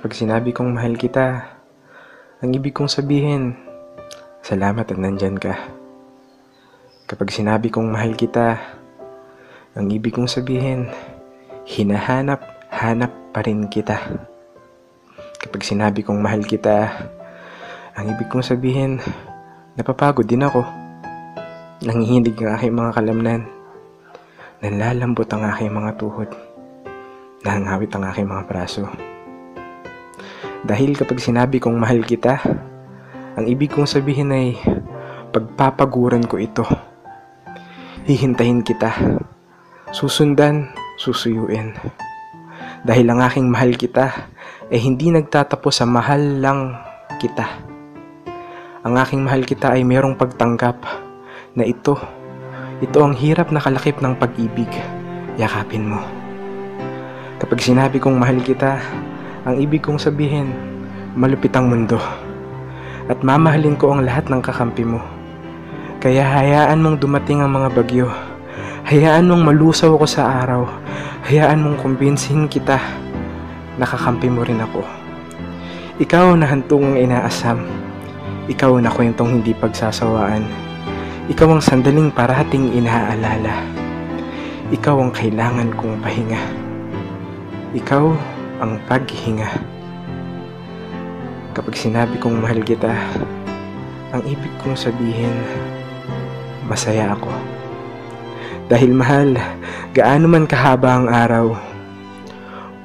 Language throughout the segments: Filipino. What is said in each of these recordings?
Kapag sinabi kong mahal kita, ang ibig kong sabihin, salamat at nandyan ka. Kapag sinabi kong mahal kita, ang ibig kong sabihin, hinahanap-hanap pa rin kita. Kapag sinabi kong mahal kita, ang ibig kong sabihin, napapagod din ako. Nangihinig ang aking mga kalamnan. Nalalambot ang aking mga tuhod. Nangangawit ang aking mga braso. Dahil kapag sinabi kong mahal kita, ang ibig kong sabihin ay pagpapaguran ko ito. Hihintayin kita. Susundan, susuyuin. Dahil ang aking mahal kita ay hindi nagtatapos sa mahal lang kita. Ang aking mahal kita ay mayroong pagtanggap na ito ang hirap na kalakip ng pag-ibig. Yakapin mo. Kapag sinabi kong mahal kita, ang ibig kong sabihin, malupit ang mundo. At mamahalin ko ang lahat ng kakampi mo. Kaya hayaan mong dumating ang mga bagyo. Hayaan mong malusaw ako sa araw. Hayaan mong kumbinsihin kita. Nakakampi mo rin ako. Ikaw na hantong inaasam. Ikaw na kwentong hindi pagsasawaan. Ikaw ang sandaling parating inaalala. Ikaw ang kailangan kong pahinga. Ikaw ang paghinga. Kapag sinabi kong mahal kita, ang ibig kong sabihin, masaya ako. Dahil mahal, gaano man kahaba ang araw,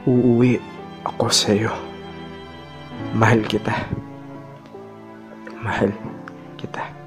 uuwi ako sa'yo. Mahal kita. Mahal kita.